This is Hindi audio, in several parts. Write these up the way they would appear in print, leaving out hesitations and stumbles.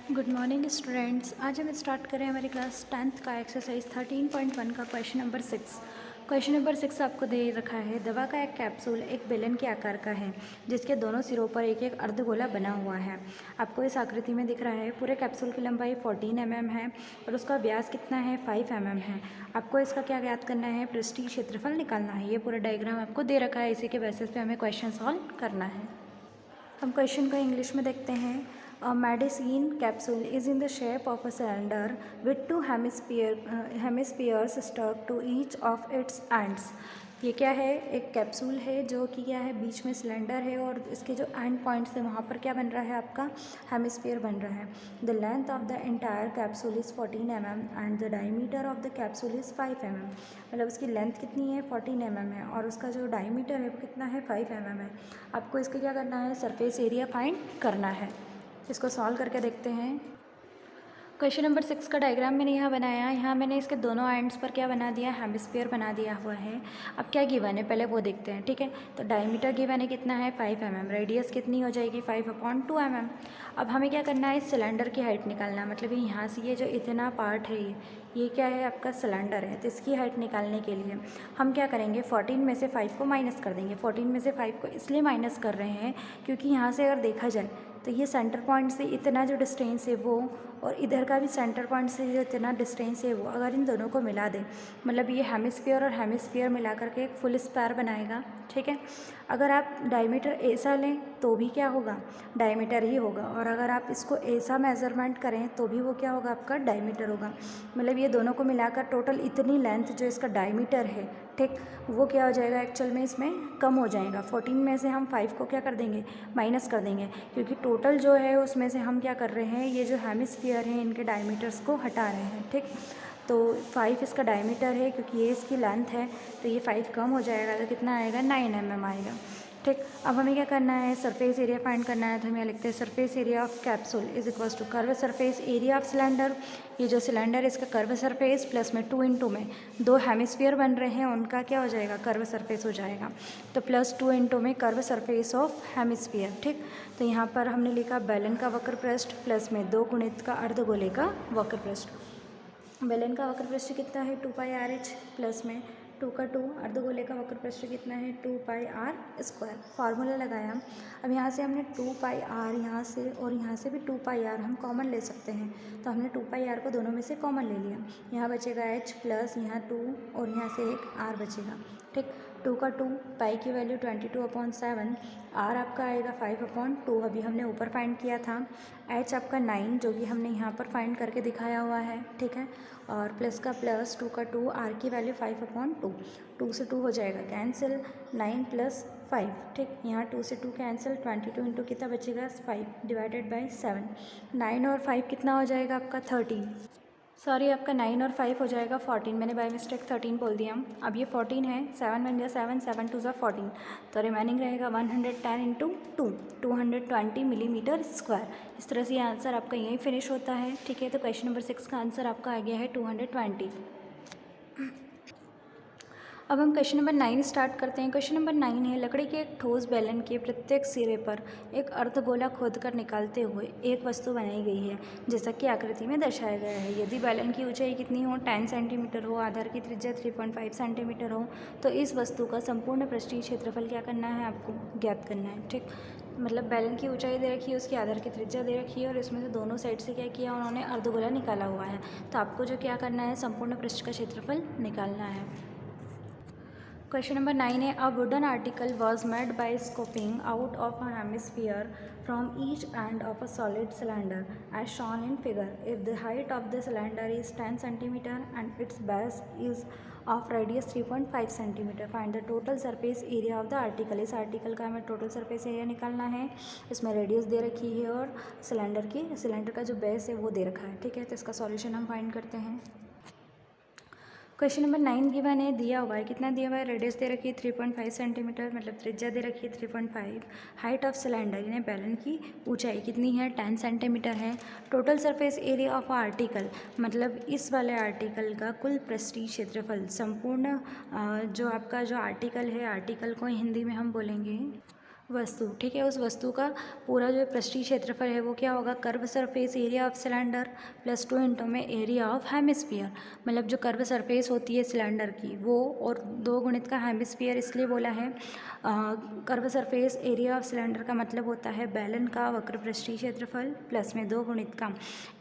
Good morning students. आज हम स्टार्ट करें हमारी क्लास 10th का एक्सरसाइज 13.1 का क्वेश्चन नंबर 6। क्वेश्चन नंबर 6 आपको दे रखा है, दवा का एक कैप्सूल एक बेलन के आकार का है जिसके दोनों सिरों पर एक एक अर्धगोला बना हुआ है। आपको इस आकृति में दिख रहा है पूरे कैप्सूल की लंबाई 14 mm है और उसका व्यास कितना है 5 mm है। आपको इसका क्या ज्ञात करना है, पृष्ठीय क्षेत्रफल निकालना है। ये पूरा डायग्राम आपको दे रखा है, इसी के बेसिस पे हमें क्वेश्चन सॉल्व करना है। हम क्वेश्चन को इंग्लिश में देखते हैं। A medicine capsule is in the shape of a cylinder with two hemispheres stuck to each of its ends। ये क्या है, एक कैप्सूल है जो कि क्या है, बीच में सिलेंडर है और इसके जो एंड पॉइंट्स है वहाँ पर क्या बन रहा है, आपका हेमिस्फीयर बन रहा है। The length of the entire capsule is 14 mm and the diameter of the capsule is 5 mm। मतलब उसकी लेंथ कितनी है 14 mm है और उसका जो डायमीटर है वो कितना है 5 mm है। आपको इसका क्या करना है, सरफेस एरिया फाइंड करना है। इसको सॉल्व करके देखते हैं। क्वेश्चन नंबर 6 का डायग्राम मैंने यहाँ बनाया। यहाँ मैंने इसके दोनों एंड्स पर क्या बना दिया, हेमिस्फीयर बना दिया हुआ है। अब क्या गिवन है पहले वो देखते हैं, ठीक है। तो डायमीटर गिवन है कितना है 5 mm, रेडियस कितनी हो जाएगी 5/2 mm। अब हमें क्या करना है, इस सिलेंडर की हाइट निकालना। मतलब यहाँ से ये जो इतना पार्ट है ये क्या है, आपका सिलेंडर है। तो इसकी हाइट निकालने के लिए हम क्या करेंगे, 14 में से 5 को माइनस कर देंगे। 14 में से 5 को इसलिए माइनस कर रहे हैं क्योंकि यहाँ से अगर देखा जाए तो ये सेंटर पॉइंट से इतना जो डिस्टेंस है वो, और इधर का भी सेंटर पॉइंट से जो इतना डिस्टेंस है वो, अगर इन दोनों को मिला दें मतलब ये हेमिस्फीयर और हेमिस्फीयर मिला करके एक फुल स्क्वायर बनाएगा, ठीक है। अगर आप डायमीटर ऐसा लें तो भी क्या होगा, डायमीटर ही होगा, और अगर आप इसको ऐसा मेज़रमेंट करें तो भी वो क्या होगा, आपका डायमीटर होगा। मतलब ये दोनों को मिलाकर टोटल इतनी लेंथ जो इसका डायमीटर है, ठीक, वो क्या हो जाएगा, एक्चुअल में इसमें कम हो जाएगा। 14 में से हम 5 को क्या कर देंगे, माइनस कर देंगे, क्योंकि टोटल जो है उसमें से हम क्या कर रहे हैं, ये जो हेमिस्फीयर हैं इनके डायमीटर्स को हटा रहे हैं, ठीक। तो 5 इसका डायमीटर है, क्योंकि ये इसकी लेंथ है तो ये 5 कम हो जाएगा तो कितना आएगा 9 mm आएगा, ठीक। अब हमें क्या करना है, सरफेस एरिया फाइंड करना है। तो हम यहाँ लिखते हैं surface area of capsule is equals to curve surface area of cylinder. ये जो सिलेंडर है इसका कर्व सरफेस प्लस में 2 इंटू में 2 हेमिस्फीयर बन रहे हैं, उनका क्या हो जाएगा, कर्व सरफेस हो जाएगा। तो प्लस 2 इंटू में कर्व सरफेस ऑफ हेमिस्फीयर, ठीक। तो यहाँ पर हमने लिखा बेलन का वक्र पृष्ठ प्लस में 2 गुणित का अर्धगोले का वक्र पृष्ठ। बेलन का वक्र पृष्ठ कितना है 2πr/h प्लस में 2 का 2, अर्धगोले का वक्र पृष्ठ कितना है 2πr²। फार्मूला लगाया। अब यहाँ से हमने 2πr यहाँ से और यहाँ से भी 2πr हम कॉमन ले सकते हैं, तो हमने 2πr को दोनों में से कॉमन ले लिया। यहाँ बचेगा h प्लस यहाँ 2 और यहाँ से एक r बचेगा, ठीक। 2 का 2, पाई की वैल्यू 22/7, r आपका आएगा 5/2। अभी हमने ऊपर फाइंड किया था। h आपका 9 जो कि हमने यहाँ पर फाइंड करके दिखाया हुआ है, ठीक है। और प्लस का प्लस 2 का 2, r की वैल्यू 5/2। 2 से 2 हो जाएगा कैंसिल, 9 + 5, ठीक। यहाँ 2 से 2 कैंसिल, 22 इंटू कितना बचेगा 5 डिवाइडेड बाई 7। 9 और 5 कितना हो जाएगा आपका 13, सॉरी आपका 9 और 5 हो जाएगा 14। मैंने बाय मिस्टेक 13 बोल दिया। अब ये 14 है, 7 बन गया 7, 7 2 14, तो रिमेनिंग रहेगा 110 इंटू 2, 220 मिलीमीटर स्क्वायर। इस तरह से ये आंसर आपका यहीं फिनिश होता है, ठीक है। तो क्वेश्चन नंबर 6 का आंसर आपका आ गया है 220। अब हम क्वेश्चन नंबर 9 स्टार्ट करते हैं। क्वेश्चन नंबर 9 है, लकड़ी के एक ठोस बेलन के प्रत्येक सिरे पर एक अर्धगोला खोदकर निकालते हुए एक वस्तु बनाई गई है जैसा कि आकृति में दर्शाया गया है। यदि बेलन की ऊंचाई कितनी हो, 10 सेंटीमीटर हो, आधार की त्रिज्या 3.5 सेंटीमीटर हो, तो इस वस्तु का संपूर्ण पृष्ठीय क्षेत्रफल क्या करना है, आपको ज्ञात करना है, ठीक। मतलब बेलन की ऊंचाई दे रखी है, उसकी आधार की त्रिज्या दे रखी है और इसमें से दोनों साइड से क्या किया उन्होंने, अर्धगोला निकाला हुआ है। तो आपको जो क्या करना है, संपूर्ण पृष्ठ का क्षेत्रफल निकालना है। क्वेश्चन नंबर 9 है, a wooden article was made by scooping out of a hemisphere from each end of a solid cylinder as shown in figure. If the height of the cylinder is 10 centimetre and its base is of radius 3.5 centimetre, find the total surface area of the article. इस आर्टिकल का हमें टोटल सरफेस एरिया निकालना है। इसमें रेडियस दे रखी है और सिलेंडर का जो बेस है वो दे रखा है, ठीक है। तो इसका सॉल्यूशन हम फाइंड करते हैं। क्वेश्चन नंबर 9 गिवन है, दिया हुआ है, कितना दिया हुआ है, रेडियस दे रखी है 3.5 सेंटीमीटर, मतलब त्रिज्या दे रखी है 3.5। हाइट ऑफ सिलेंडर यानी बेलन की ऊंचाई कितनी है 10 सेंटीमीटर है। Total surface area of article, मतलब इस वाले आर्टिकल का कुल पृष्ठीय क्षेत्रफल, संपूर्ण जो आपका जो आर्टिकल है, आर्टिकल को हिंदी में हम बोलेंगे वस्तु, ठीक है, उस वस्तु का पूरा जो पृष्ठीय क्षेत्रफल है वो क्या होगा, curve surface area of cylinder plus 2 into में एरिया ऑफ हेमिस्फीयर। मतलब जो कर्व सरफेस होती है सिलेंडर की वो, और 2 गुणित का हेमिस्फीयर इसलिए बोला है। Curve surface area of cylinder का मतलब होता है बेलन का वक्र पृष्ठीय क्षेत्रफल प्लस में 2 गुणित का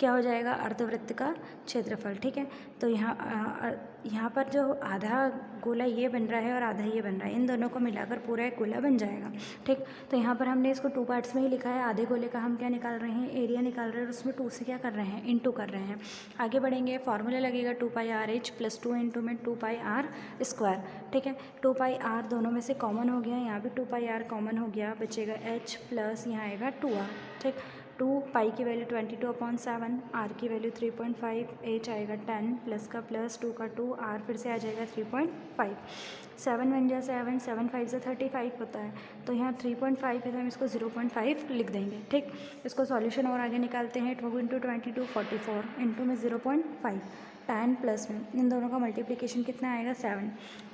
क्या हो जाएगा, अर्धवृत्त का क्षेत्रफल। ठीक है, तो यहाँ पर जो आधा गोला ये बन रहा है और आधा ये बन रहा है, इन दोनों को मिलाकर पूरा एक गोला बन जाएगा। ठीक, तो यहाँ पर हमने इसको 2 पार्ट्स में ही लिखा है। आधे गोले का हम क्या निकाल रहे हैं, एरिया निकाल रहे हैं, और उसमें 2 से क्या कर रहे हैं, इनटू कर रहे हैं। आगे बढ़ेंगे, फॉर्मूला लगेगा 2πr(h) प्लस 2 इंटू में 2πr²। ठीक है, 2πr दोनों में से कॉमन हो गया, यहाँ भी 2πr कॉमन हो गया, बचेगा h प्लस यहाँ आएगा 2r। ठीक, 2 पाई की वैल्यू 22/7, r की वैल्यू 3.5, h आएगा 10 प्लस का प्लस 2 का 2, r फिर से आ जाएगा 3.5। 7 बन जाए 7, 7 5 से 35 होता है, तो यहाँ 3.5 है तो हम इसको 0.5 लिख देंगे। ठीक, इसको सॉल्यूशन और आगे निकालते हैं। 2 इंटू 22 44 इंटू में 0.5, 10 प्लस में इन दोनों का मल्टीप्लिकेशन कितना आएगा, 7,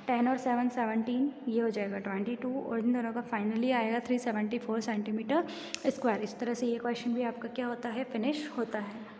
10 और 7 17, ये हो जाएगा 22, और इन दोनों का फाइनली आएगा 374 सेंटीमीटर स्क्वायर। इस तरह से ये क्वेश्चन भी आपका क्या होता है, फिनिश होता है।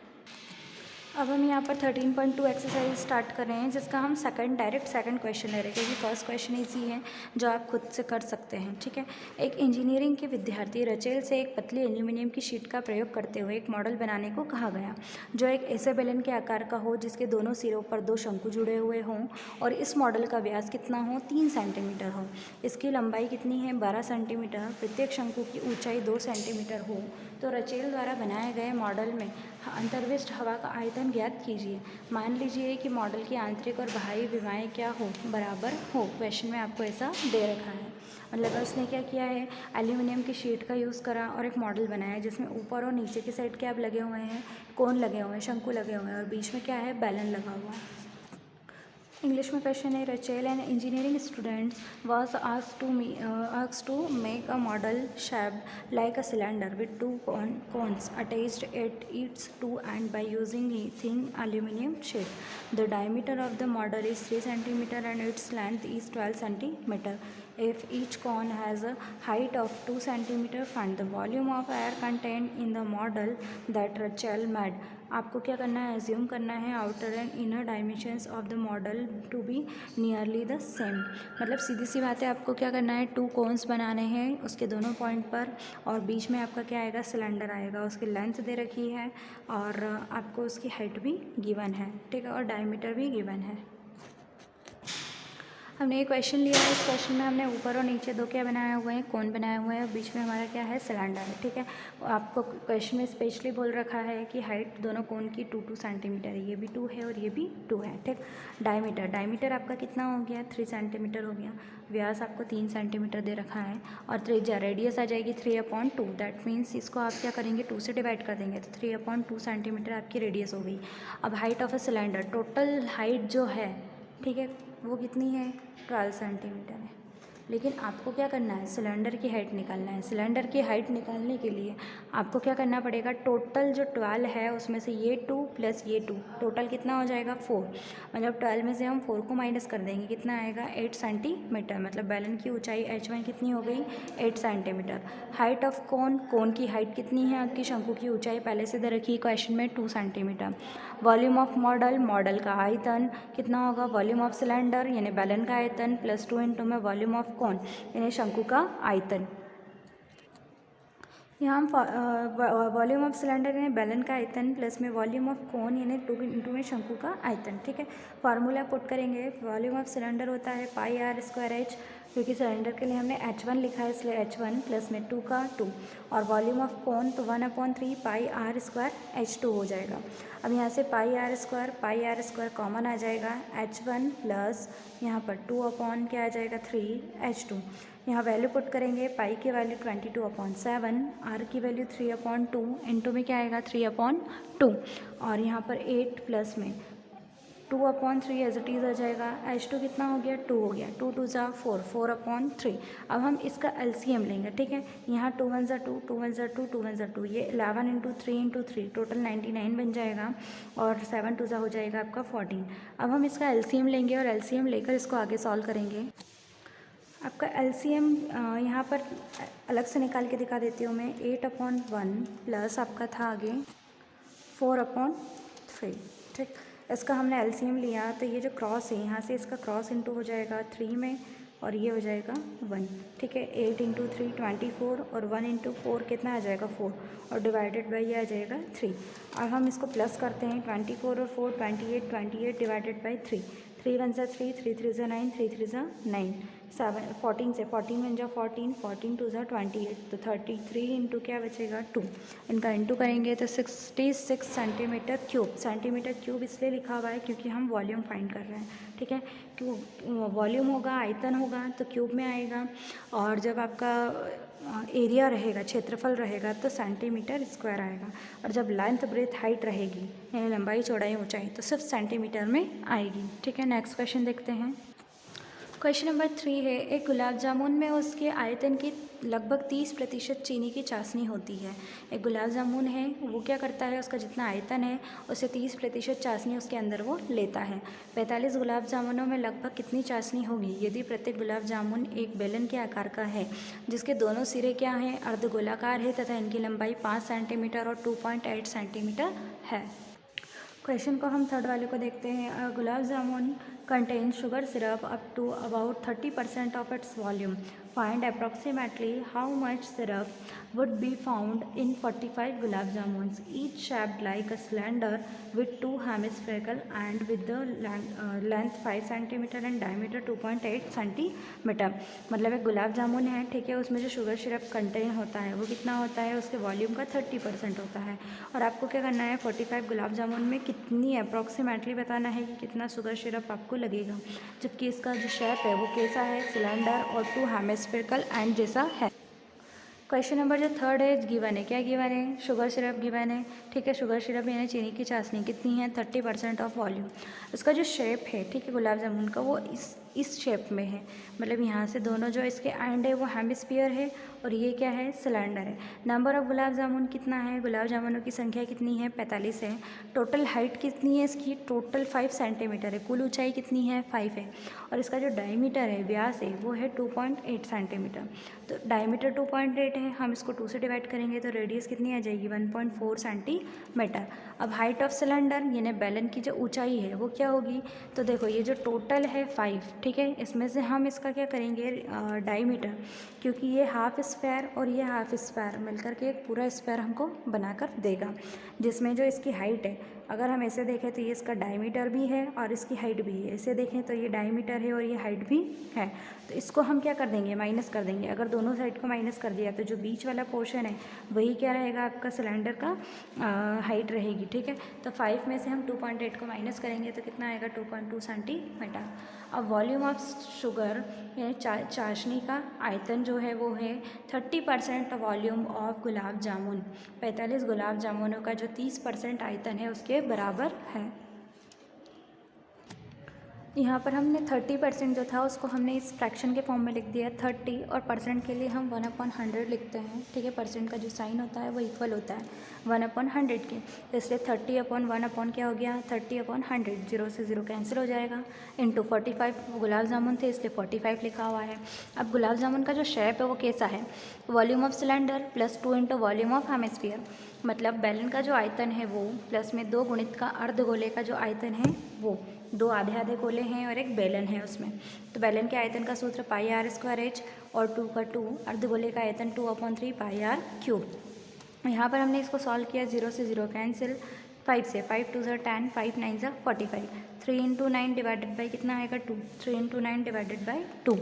अब हम यहाँ पर 13.2 एक्सरसाइज स्टार्ट कर रहे हैं, जिसका हम डायरेक्ट सेकंड क्वेश्चन ले रहे हैं, क्योंकि फर्स्ट क्वेश्चन इजी है जो आप खुद से कर सकते हैं। ठीक है, एक इंजीनियरिंग के विद्यार्थी रचेल से एक पतली एल्यूमिनियम की शीट का प्रयोग करते हुए एक मॉडल बनाने को कहा गया, जो एक ऐसे बेलन के आकार का हो जिसके दोनों सिरों पर 2 शंकु जुड़े हुए हों, और इस मॉडल का व्यास कितना हो, 3 सेंटीमीटर हो। इसकी लंबाई कितनी है, 12 सेंटीमीटर। प्रत्येक शंकु की ऊंचाई 2 सेंटीमीटर हो। तो रचेल द्वारा बनाए गए मॉडल में अंतर्विष्ट हवा का आयतन ज्ञात कीजिए। मान लीजिए कि मॉडल की आंतरिक और बाहरी विमाएँ क्या हो, बराबर हो। क्वेश्चन में आपको ऐसा दे रखा है। मतलब उसने क्या किया है, एल्यूमिनियम की शीट का यूज़ करा और एक मॉडल बनाया जिसमें ऊपर और नीचे की साइड क्या लगे हुए हैं, कोन लगे हुए हैं, शंकु लगे हुए हैं, और बीच में क्या है, बेलन लगा हुआ है। इंग्लिश में क्वेश्चन है, Rachel an engineering students was asked to make a model shaped like a cylinder with 2 cones attached at its two ends by using a thin aluminum sheet. The diameter of the model is 3 cm and its length is 12 cm. If each cone has a height of 2 cm, find the volume of air contained in the model that Rachel made. आपको क्या करना है, एज्यूम करना है outer and inner dimensions of the model to be nearly the same. मतलब सीधी सी बात है, आपको क्या करना है, 2 कोन्स बनाने हैं उसके दोनों पॉइंट पर, और बीच में आपका क्या आएगा, सिलेंडर आएगा। उसकी लेंथ दे रखी है और आपको उसकी हाइट भी गिवन है। ठीक है, और डायमीटर भी गिवन है। हमने ये क्वेश्चन लिया है। इस क्वेश्चन में हमने ऊपर और नीचे 2 क्या बनाए हुए हैं, कोन बनाए हुए हैं, और बीच में हमारा क्या है, सिलेंडर है। ठीक है, आपको क्वेश्चन में स्पेशली बोल रखा है कि हाइट दोनों कोन की 2 सेंटीमीटर है, ये भी 2 है और ये भी 2 है। ठीक, डायमीटर आपका कितना हो गया, 3 सेंटीमीटर हो गया। व्यास आपको 3 सेंटीमीटर दे रखा है, और त्रिज्या रेडियस आ जाएगी 3/2। दैट मीन्स इसको आप क्या करेंगे, 2 से डिवाइड कर देंगे, तो 3/2 सेंटीमीटर आपकी रेडियस हो गई। अब height of a cylinder, total height जो है, ठीक है, वो कितनी है, 12 सेंटीमीटर है। लेकिन आपको क्या करना है, सिलेंडर की हाइट निकालना है। सिलेंडर की हाइट निकालने के लिए आपको क्या करना पड़ेगा, टोटल जो 12 है उसमें से ये 2 प्लस ये 2, टोटल कितना हो जाएगा, 4। मतलब 12 में से हम 4 को माइनस कर देंगे, कितना आएगा, 8 सेंटीमीटर। मतलब बेलन की ऊंचाई h1 कितनी हो गई, 8 सेंटीमीटर। हाइट ऑफ कोन की हाइट कितनी है आपकी, शंकु की ऊंचाई पहले से दे रखी है क्वेश्चन में, 2 सेंटीमीटर। वॉल्यूम ऑफ मॉडल का आयतन कितना होगा, वॉल्यूम ऑफ सिलेंडर यानी बेलन का आयतन प्लस 2 इंटू में वॉल्यूम ऑफ कोन यानी शंकु का आयतन। यहाँ हम वॉल्यूम ऑफ सिलेंडर यानी बेलन का आयतन प्लस में वॉल्यूम ऑफ कोन यानी 2 इंटू में शंकु का आयतन। ठीक है, फार्मूला पुट करेंगे। वॉल्यूम ऑफ सिलेंडर होता है πr²h, क्योंकि सिलेंडर के लिए हमने h1 लिखा है इसलिए h1 प्लस में 2 का 2, और वॉल्यूम ऑफ कोन तो 1/3 πr²h2 हो जाएगा। अब यहाँ से πr² कॉमन आ जाएगा, h1 प्लस यहाँ पर 2 क्या आ जाएगा, 3h2। यहाँ वैल्यू पुट करेंगे, पाई की वैल्यू 22/7, आर की वैल्यू 3/2, इंटू में क्या आएगा, 3/2, और यहाँ पर 8 प्लस में 2/3 एज इट इज़ आ जाएगा। h2 कितना हो गया, 2 हो गया, 2 2 जा 4, 4/3। अब हम इसका LCM लेंगे। ठीक है, यहाँ 2 1 जा 2, 2 1 जा 2, 2 1 जा 2, ये 11 इंटू 3 टोटल 99 बन जाएगा, और 7 2 जा हो जाएगा आपका 14। अब हम इसका LCM लेंगे और LCM लेकर इसको आगे सॉल्व करेंगे। आपका एलसीएम यहाँ पर अलग से निकाल के दिखा देती हूँ मैं। 8/1 प्लस आपका था आगे 4/3। ठीक, इसका हमने एलसीएम लिया तो ये जो क्रॉस है यहाँ से इसका क्रॉस इंटू हो जाएगा 3 में और ये हो जाएगा 1। ठीक है, 8 × 3 24 और 1 × 4 कितना आ जाएगा 4 और डिवाइडेड बाई ये आ जाएगा 3। अब हम इसको प्लस करते हैं 24 और 4 28 28 डिवाइडेड बाई 3। 3 1 सा 3 3 3 सा 9 3 3 सा 9 7 14 से 14 1 जा 14 14 2 सा 28 तो 33 इंटू क्या बचेगा 2। इनका इंटू करेंगे तो 66 सेंटीमीटर क्यूब। सेंटीमीटर क्यूब इसलिए लिखा हुआ है क्योंकि हम वॉल्यूम फाइंड कर रहे हैं। ठीक है, क्यों वॉल्यूम होगा आयतन होगा तो क्यूब में आएगा, और जब आपका एरिया रहेगा क्षेत्रफल रहेगा तो सेंटीमीटर स्क्वायर आएगा, और जब लेंथ ब्रेथ हाइट रहेगी यानी लंबाई चौड़ाई ऊंचाई तो सिर्फ सेंटीमीटर में आएगी। ठीक है, नेक्स्ट क्वेश्चन देखते हैं। क्वेश्चन नंबर 3 है, एक गुलाब जामुन में उसके आयतन की लगभग 30% चीनी की चाशनी होती है। एक गुलाब जामुन है, वो क्या करता है, उसका जितना आयतन है उससे 30% चाशनी उसके अंदर वो लेता है। 45 गुलाब जामुनों में लगभग कितनी चाशनी होगी यदि प्रत्येक गुलाब जामुन एक बेलन के आकार का है जिसके दोनों सिरे क्या हैं, अर्धगोलाकार है तथा इनकी लंबाई 5 सेंटीमीटर और 2.8 सेंटीमीटर है। क्वेश्चन को हम थर्ड वाले को देखते हैं। Gulab jamun contains sugar syrup up to about 30% of its volume. Find approximately how much syrup would be found in 45 gulab jamuns, each shaped like a cylinder with 2 hemispherical and with the length 5 cm and diameter 2.8 cm। मतलब एक गुलाब जामुन है, ठीक है, उसमें जो शुगर सिरप कंटेन होता है वो कितना होता है, उसके वॉल्यूम का 30% होता है। और आपको क्या करना है, 45 गुलाब जामुन में कितनी अप्रॉक्सीमेटली बताना है कि कितना शुगर सिरप आपको लगेगा, जबकि इसका जो शेप है वो कैसा है, सिलेंडर और 2 हेमिस्फेरिकल एंड जैसा है। क्वेश्चन नंबर जो थर्ड है गिवन है, क्या गिवन है, शुगर सिरप गिवन है। ठीक है, शुगर सिरप यानी चीनी की चाशनी कितनी है, 30% ऑफ वॉल्यूम। इसका जो शेप है, ठीक है, गुलाब जामुन का वो इस शेप में है, मतलब यहाँ से दोनों जो इसके एंड है वो हेमिस्फीयर है और ये क्या है, सिलेंडर है। नंबर ऑफ गुलाब जामुन कितना है, गुलाब जामुनों की संख्या कितनी है, 45 है। टोटल हाइट कितनी है इसकी, टोटल 5 सेंटीमीटर है। कुल ऊंचाई कितनी है, 5 है। और इसका जो डायमीटर है, व्यास है, वो है 2.8 सेंटीमीटर। तो डायमीटर 2.8 है, हम इसको 2 से डिवाइड करेंगे तो रेडियस कितनी आ जाएगी, 1.4 सेंटीमीटर। अब हाइट ऑफ सिलेंडर यानी बेलन की जो ऊंचाई है वो क्या होगी, तो देखो ये जो टोटल है 5, ठीक है, इसमें से हम इसका क्या करेंगे, डायमीटर, क्योंकि ये हाफ स्क्वायर और ये हाफ स्क्वायर मिलकर के एक पूरा स्क्वायर हमको बनाकर देगा, जिसमें जो इसकी हाइट है, अगर हम ऐसे देखें तो ये इसका डायमीटर भी है और इसकी हाइट भी है। ऐसे देखें तो ये डायमीटर है और ये हाइट भी है, तो इसको हम क्या कर देंगे, माइनस कर देंगे। अगर दोनों साइड को माइनस कर दिया तो जो बीच वाला पोर्शन है वही क्या रहेगा, आपका सिलेंडर का हाइट रहेगी। ठीक है, तो 5 में से हम 2.8 को माइनस करेंगे तो कितना आएगा, 2.2 सेंटीमीटर। अब वॉल्यूम ऑफ शुगर यानी चाशनी का आयतन जो है वो है 30% वॉल्यूम ऑफ गुलाब जामुन। 45 गुलाब जामुनों का जो 30% आयतन है उसके बराबर है। यहाँ पर हमने 30% जो था उसको हमने इस फ्रैक्शन के फॉर्म में लिख दिया 30, और परसेंट के लिए हम 1/100 लिखते हैं। ठीक है, परसेंट का जो साइन होता है वो इक्वल होता है 1/100 के, तो इसलिए 30/1 क्या हो गया, 30/100। 0 से 0 कैंसिल हो जाएगा, इंटू 45 गुलाब जामुन थे इसलिए 45 लिखा हुआ है। अब गुलाब जामुन का जो शेप है वो कैसा है, volume of cylinder plus 2 into volume of hemisphere, मतलब बेलन का जो आयतन है वो प्लस में 2 गुणित का अर्धगोले का जो आयतन है वो, 2 आधे आधे गोले हैं और एक बेलन है उसमें, तो बेलन के आयतन का सूत्र πr² और 2 का 2, अर्धगोले का आयतन 2/3 πr³। यहाँ पर हमने इसको सॉल्व किया, 0 से 0 कैंसिल, 5 से 5 2 ज़ा 10, 5 9 ज़ा 45, 3 इंटू 9 डिवाइडेड बाई कितना आएगा 2, 3 इंटू 9 डिवाइडेड बाई 2।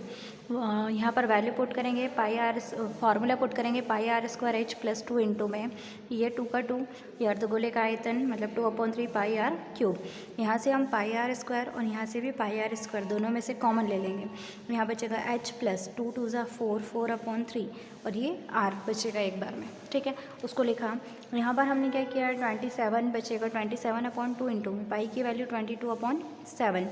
यहाँ पर वैल्यू पुट करेंगे, फार्मूला पुट करेंगे πr² प्लस 2 इंटू में ये 2 का 2, ये अर्धगोले का आयतन मतलब 2/3 πr³। यहाँ से हम πr² और यहाँ से भी πr² दोनों में से कॉमन ले लेंगे, यहाँ बचेगा h प्लस 2 2 ज़ा 4, 4/3 और ये r बचेगा एक बार में। ठीक है, उसको लिखा। यहाँ पर हमने क्या किया, 27 बचेगा, 27/2 इंटू में पाई की वैल्यू 22/7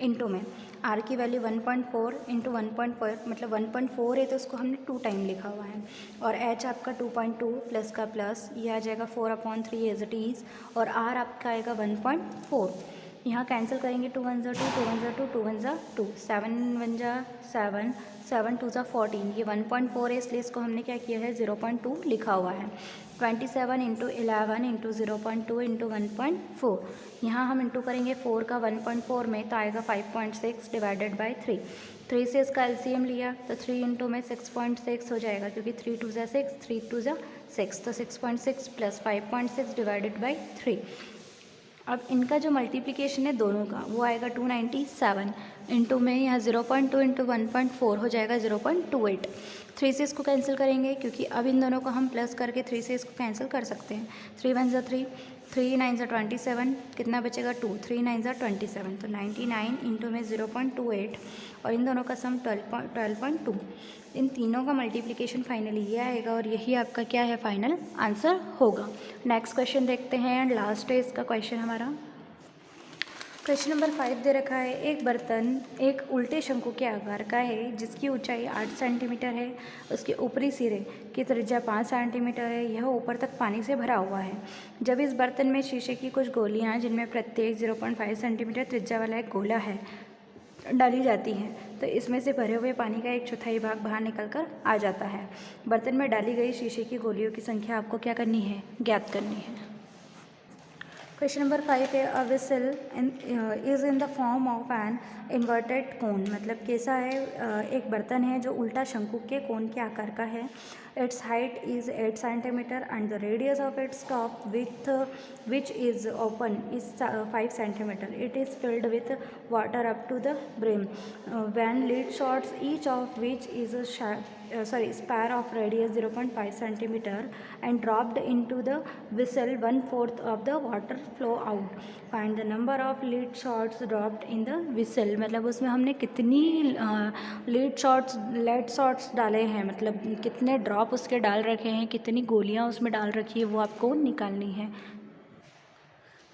इंटू में आर की वैल्यू 1.4 इंटू 1.4 मतलब 1.4 है तो उसको हमने 2 टाइम लिखा हुआ है, और एच आपका 2.2 प्लस का प्लस ये आ जाएगा 4/3 एज इट इज़, और आर आपका आएगा 1.4। यहाँ कैंसिल करेंगे, 2 1 जा 2, 2 1 जा 2, 2 1 जा 2, 7 1 जा 7, 7 2 जा 14, ये 1.4 है, इसलिए इसको हमने क्या किया है 0.2 लिखा हुआ है। 27 इंटू 11 इंटू 0.2 इंटू 1.4, यहाँ हम इंटू करेंगे 4 का 1.4 में तो आएगा 5.6 डिवाइडेड बाई 3। 3 से इसका एलसीएम लिया तो 3 इंटू में 6.6 हो जाएगा, क्योंकि 3 2 जा 6, 3 2 जा 6, तो 6.6 प्लस 5.6 डिवाइडेड बाई 3। अब इनका जो मल्टीप्लिकेशन है दोनों का वो आएगा 297 इंटू में यहाँ 0.2 इंटू 1.4 हो जाएगा 0.28। 3 से इसको कैंसिल करेंगे, क्योंकि अब इन दोनों को हम प्लस करके 3 से इसको कैंसिल कर सकते हैं। 3 1 जा 3, 3 9 जा 27, कितना बचेगा 2, 3 9 जा 27, तो 99 इंटू में 0.28 और इन दोनों का सम 12.2। इन तीनों का मल्टीप्लिकेशन फाइनली ये आएगा और यही आपका क्या है फाइनल आंसर होगा। नेक्स्ट क्वेश्चन देखते हैं एंड लास्ट है इसका क्वेश्चन हमारा। क्वेश्चन नंबर 5 दे रखा है, एक बर्तन एक उल्टे शंकु के आकार का है जिसकी ऊंचाई 8 सेंटीमीटर है, उसके ऊपरी सिरे की त्रिज्या 5 सेंटीमीटर है, यह ऊपर तक पानी से भरा हुआ है। जब इस बर्तन में शीशे की कुछ गोलियां जिनमें प्रत्येक 0.5 सेंटीमीटर त्रिज्या वाला एक गोला है डाली जाती हैं तो इसमें से भरे हुए पानी का 1/4 भाग बाहर निकल कर आ जाता है। बर्तन में डाली गई शीशे की गोलियों की संख्या आपको क्या करनी है, ज्ञात करनी है। क्वेश्चन नंबर 5 है, अ whistle is in the form of an inverted कोन, मतलब कैसा है, एक बर्तन है जो उल्टा शंकु के कोन के आकार का है। Its height is 8 centimetre and the radius of its top with which is open is 5 centimetre. It is filled with water up to the brim when lead shots each of which is spare of radius 0.5 centimeter and dropped into the vessel 1/4 of the water flow out. Find the number of lead shots dropped in the vessel, मतलब उसमें हमने कितनी लेड शॉट्स डाले हैं, मतलब कितने ड्रॉप उसके डाल रखे हैं, कितनी गोलियां उसमें डाल रखी है, वो आपको निकालनी है।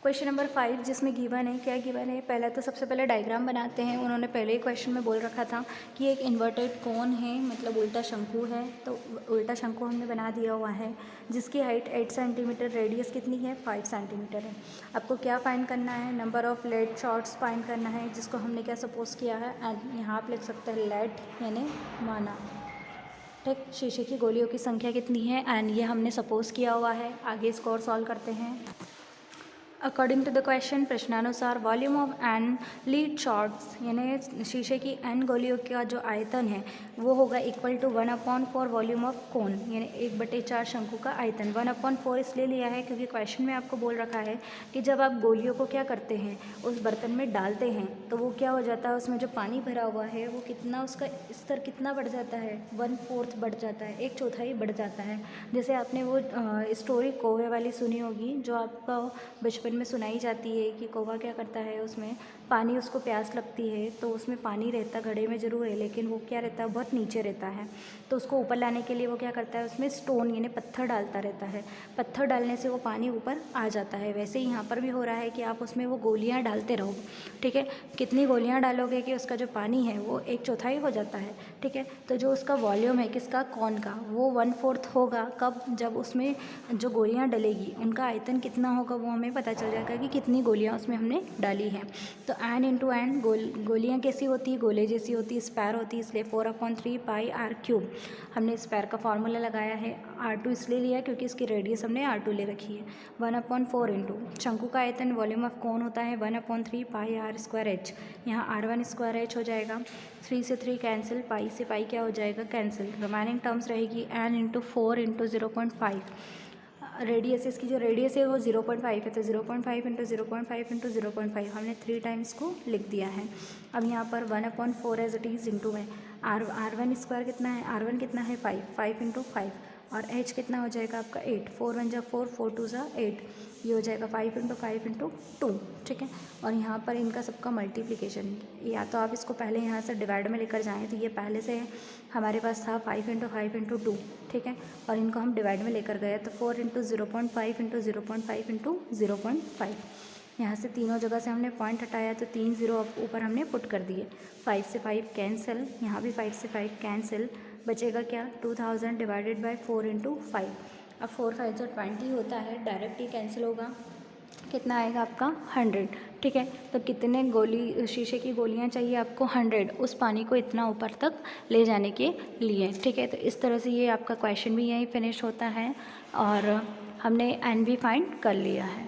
क्वेश्चन नंबर 5 जिसमें गिवन है, क्या गिवन है, पहले तो सबसे पहले डायग्राम बनाते हैं। उन्होंने पहले ही क्वेश्चन में बोल रखा था कि एक इन्वर्टेड कोन है, मतलब उल्टा शंकु है, तो उल्टा शंकु हमने बना दिया हुआ है जिसकी हाइट 8 सेंटीमीटर, रेडियस कितनी है 5 सेंटीमीटर है। आपको क्या फाइंड करना है, number of lead shots find करना है, जिसको हमने क्या सपोज किया है, एंड यहाँ आप लिख सकते हैं लेड यानी माना, ठीक। शीशे की गोलियों की संख्या कितनी है एंड ये हमने सपोज किया हुआ है। आगे इसको और सॉल्व करते हैं। अकॉर्डिंग टू द क्वेश्चन, प्रश्नानुसार volume of an lead shots यानी शीशे की एन गोलियों का जो आयतन है वो होगा equal to 1/4 volume of cone, यानी 1/4 शंकु का आयतन। 1/4 इसलिए लिया है क्योंकि क्वेश्चन में आपको बोल रखा है कि जब आप गोलियों को क्या करते हैं, उस बर्तन में डालते हैं तो वो क्या हो जाता है, उसमें जो पानी भरा हुआ है वो कितना, उसका स्तर कितना बढ़ जाता है, 1/4 बढ़ जाता है, 1/4 बढ़ जाता है। जैसे आपने वो स्टोरी कौवे वाली सुनी होगी जो आपका बचपन में सुनाई जाती है कि कौवा क्या करता है, उसमें पानी, उसको प्यास लगती है तो उसमें पानी रहता घड़े में ज़रूर है, लेकिन वो क्या रहता है, बहुत नीचे रहता है, तो उसको ऊपर लाने के लिए वो क्या करता है, उसमें स्टोन यानी पत्थर डालता रहता है। पत्थर डालने से वो पानी ऊपर आ जाता है। वैसे ही यहाँ पर भी हो रहा है कि आप उसमें वो गोलियाँ डालते रहो, ठीक है। कितनी गोलियाँ डालोगे कि उसका जो पानी है वो 1/4 हो जाता है, ठीक है। तो जो उसका वॉल्यूम है किसका, कौन का, वो 1/4 होगा। कब, जब उसमें जो गोलियाँ डलेगी उनका आयतन कितना होगा वो हमें पता चल जाएगा कि कितनी गोलियाँ उसमें हमने डाली हैं। तो एन इंटू एन, गोलियाँ कैसी होती है, गोले जैसी होती है, स्क्वायर होती है, इसलिए 4/3 पाई r³ हमने स्क्वायर का फॉर्मूला लगाया है। r2 इसलिए लिया क्योंकि इसकी रेडियस हमने r2 ले रखी है। 1/4 इंटू शंकु का आयतन वॉल्यूम ऑफ कोन होता है 1/3 पाई r²h, यहाँ r1² h हो जाएगा। 3 से 3 कैंसिल, पाई से पाई क्या हो जाएगा, कैंसिल। रिमाइनिंग टर्म्स रहेगी n इंटू 4 इंटू 0.5। रेडियस, इसकी जो रेडियस है वो 0.5 है, तो 0.5 इंटू 0.5 इंटू 0.5 हमने 3 टाइम्स को लिख दिया है। अब यहाँ पर 1/4 एज इट इज़ इंटू में r1² कितना है, r1 कितना है 5 इंटू 5 और h कितना हो जाएगा आपका 8, 4 1 जा 4, 4 2 जा 8, ये हो जाएगा 5 इंटू 5 इंटू 2, ठीक है। और यहाँ पर इनका सबका मल्टीप्लिकेशन, या तो आप इसको पहले यहाँ से डिवाइड में लेकर जाएँ, तो ये पहले से हमारे पास था 5 इंटू 5 इंटू 2, ठीक है, और इनको हम डिवाइड में लेकर गए तो 4 इंटू 0.5 इंटू 0.5 इंटू 0.5। यहाँ से तीनों जगह से हमने पॉइंट हटाया तो 3 0 ऊपर हमने पुट कर दिए। 5 से 5 कैंसिल, यहाँ भी 5 से 5 कैंसिल, बचेगा क्या 2000 डिवाइडेड बाई 4 इंटू 5। अब 4 5 जो 20 होता है, डायरेक्ट ही कैंसिल होगा। कितना आएगा आपका 100। ठीक है, तो कितने गोली शीशे की गोलियां चाहिए आपको 100 उस पानी को इतना ऊपर तक ले जाने के लिए। ठीक है, तो इस तरह से ये आपका क्वेश्चन भी यहीं फिनिश होता है और हमने एन भी फाइंड कर लिया है।